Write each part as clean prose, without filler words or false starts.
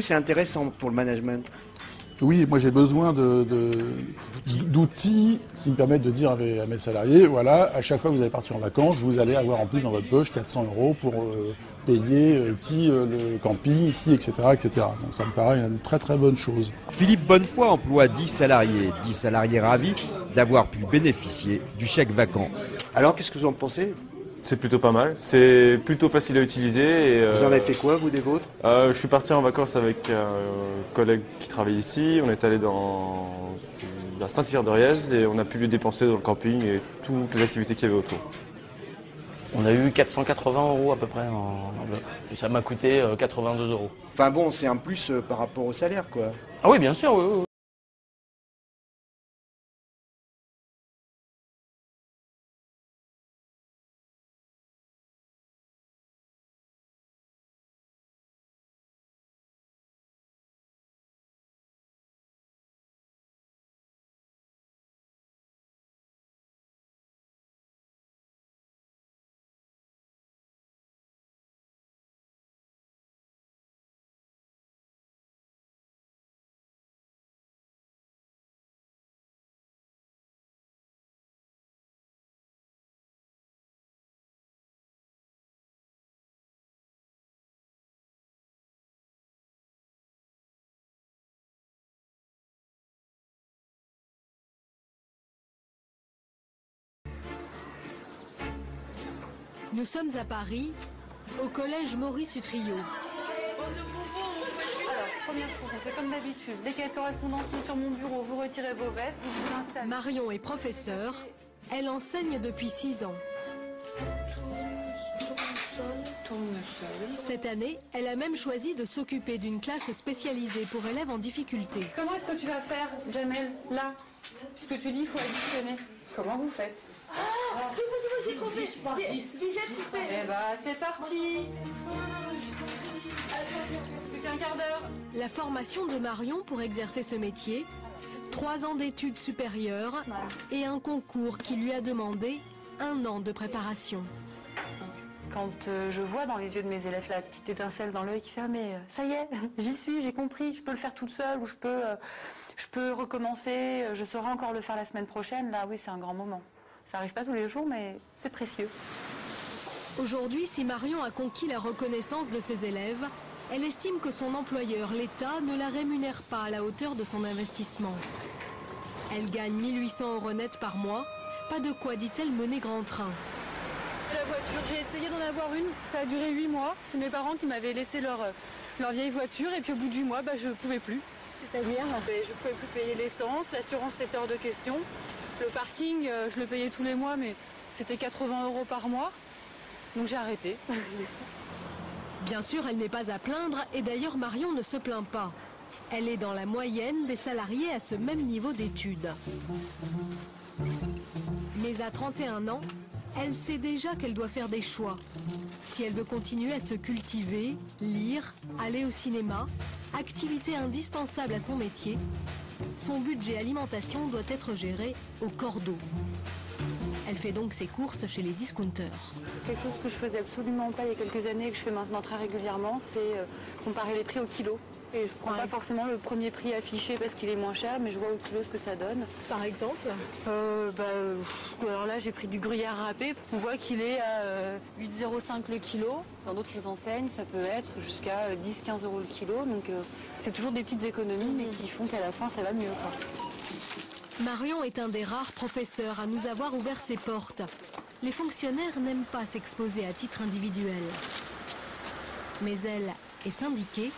C'est intéressant pour le management. Oui, moi j'ai besoin d'outils qui me permettent de dire à mes salariés, voilà, à chaque fois que vous allez partir en vacances, vous allez avoir en plus dans votre poche 400 € pour payer le camping, etc., etc. Donc ça me paraît une très très bonne chose. Philippe Bonnefoy emploie 10 salariés ravis d'avoir pu bénéficier du chèque vacances. Alors, qu'est-ce que vous en pensez? C'est plutôt pas mal, c'est plutôt facile à utiliser. Vous en avez fait quoi, vous, des vôtres? Je suis parti en vacances avec un collègue qui travaille ici. On est allé dans la Saint-Hilaire-de-Riez et on a pu lui dépenser dans le camping et toutes les activités qu'il y avait autour. On a eu 480 € à peu près en enveloppe. Et ça m'a coûté 82 €. Enfin bon, c'est un plus par rapport au salaire, quoi. Ah oui, bien sûr, oui. Nous sommes à Paris, au collège Maurice Utrillo. Alors, première chose, on fait comme d'habitude. Dès qu'il y a correspondance sur mon bureau, vous retirez vos vestes, vous vous installez. Marion est professeure. Elle enseigne depuis 6 ans. Tournesol. Cette année, elle a même choisi de s'occuper d'une classe spécialisée pour élèves en difficulté. Comment est-ce que tu vas faire, Jamel, là? Puisque tu dis, il faut additionner. Comment vous faites? Ah, c'est bon, j'ai compté. 10 par 10. Eh bah, c'est parti. Plus qu'un quart d'heure. La formation de Marion pour exercer ce métier, 3 ans d'études supérieures et un concours qui lui a demandé 1 an de préparation. Quand je vois dans les yeux de mes élèves la petite étincelle dans l'œil qui fait « Ah mais ça y est, j'y suis, j'ai compris, je peux le faire toute seule ou je peux recommencer, je saurai encore le faire la semaine prochaine », là oui c'est un grand moment. Ça n'arrive pas tous les jours mais c'est précieux. Aujourd'hui, si Marion a conquis la reconnaissance de ses élèves, elle estime que son employeur, l'État, ne la rémunère pas à la hauteur de son investissement. Elle gagne 1 800 € net par mois, pas de quoi, dit-elle, mener grand train. La voiture, j'ai essayé d'en avoir une, ça a duré 8 mois. C'est mes parents qui m'avaient laissé leur vieille voiture et puis au bout du mois, je ne pouvais plus. C'est-à-dire? Je ne pouvais plus payer l'essence, l'assurance c'est hors de question. Le parking, je le payais tous les mois mais c'était 80 € par mois. Donc j'ai arrêté. Bien sûr, elle n'est pas à plaindre et d'ailleurs Marion ne se plaint pas. Elle est dans la moyenne des salariés à ce même niveau d'études. Mais à 31 ans, elle sait déjà qu'elle doit faire des choix. Si elle veut continuer à se cultiver, lire, aller au cinéma, activité indispensable à son métier, son budget alimentation doit être géré au cordeau. Elle fait donc ses courses chez les discounters. Quelque chose que je faisais absolument pas il y a quelques années et que je fais maintenant très régulièrement, c'est comparer les prix au kilo. Et je prends pas forcément le premier prix affiché parce qu'il est moins cher, mais je vois au kilo ce que ça donne. Par exemple alors là, j'ai pris du gruyère râpé. On voit qu'il est à 8,05 € le kilo. Dans d'autres enseignes, ça peut être jusqu'à 10-15 € le kilo. Donc c'est toujours des petites économies, mais qui font qu'à la fin, ça va mieux, quoi. Marion est un des rares professeurs à nous avoir ouvert ses portes. Les fonctionnaires n'aiment pas s'exposer à titre individuel. Mais elle est syndiquée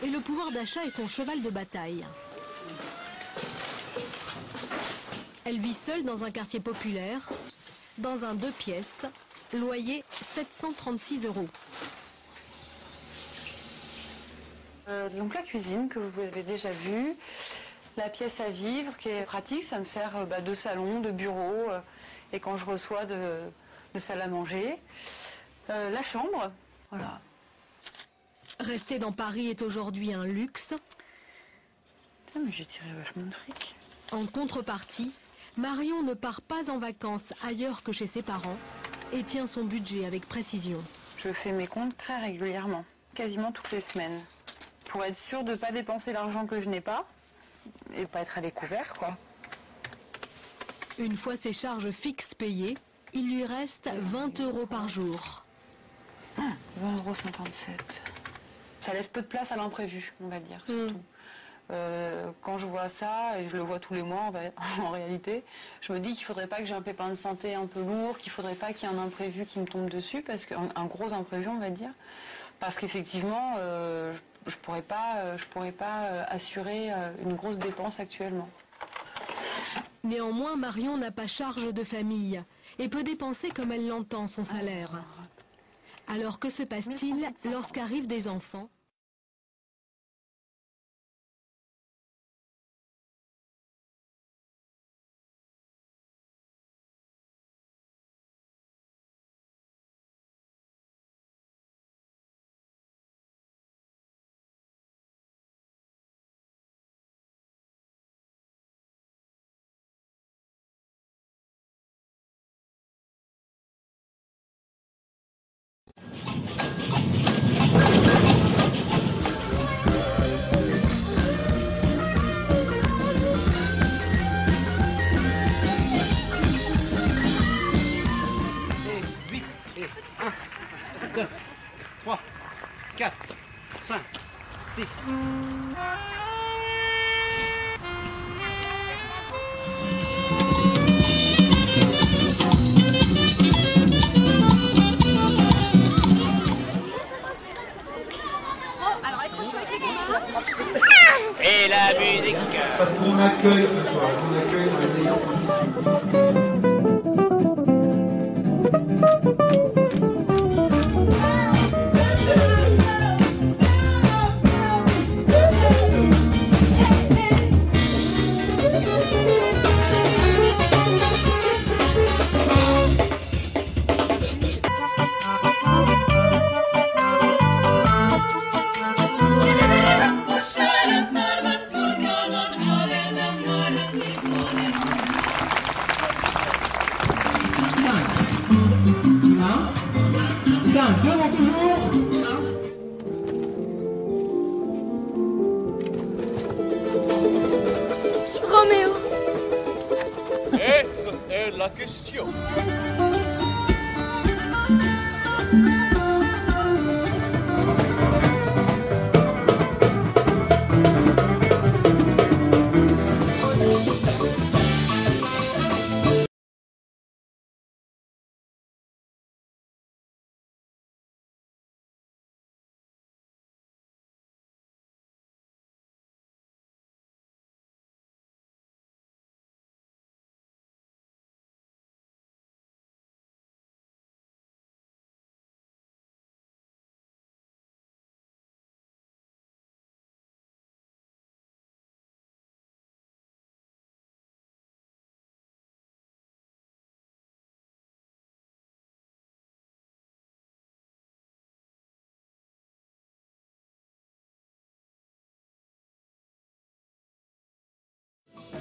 et le pouvoir d'achat est son cheval de bataille. Elle vit seule dans un quartier populaire, dans un 2 pièces, loyer 736 €. Donc la cuisine que vous avez déjà vue, la pièce à vivre qui est pratique, ça me sert de salon, de bureau et quand je reçois de salle à manger. La chambre, voilà. Rester dans Paris est aujourd'hui un luxe. Putain, mais j'ai tiré vachement de fric. En contrepartie, Marion ne part pas en vacances ailleurs que chez ses parents et tient son budget avec précision. Je fais mes comptes très régulièrement, quasiment toutes les semaines. pour être sûr de ne pas dépenser l'argent que je n'ai pas et pas être à découvert, quoi. Une fois ses charges fixes payées, il lui reste 20 € par jour. 20,57 €. Ça laisse peu de place à l'imprévu, on va dire, surtout. Quand je vois ça, et je le vois tous les mois en réalité, je me dis qu'il ne faudrait pas que j'ai un pépin de santé un peu lourd, qu'il ne faudrait pas qu'il y ait un imprévu qui me tombe dessus, un gros imprévu, on va dire. Parce qu'effectivement, je pourrais pas assurer une grosse dépense actuellement. Néanmoins, Marion n'a pas charge de famille et peut dépenser comme elle l'entend son salaire. Alors que se passe-t-il lorsqu'arrivent des enfants ? Et la musique. Parce qu'on accueille ce soir, on accueille dans les meilleures conditions. Roméo. Être est la question.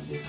Thank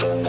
you.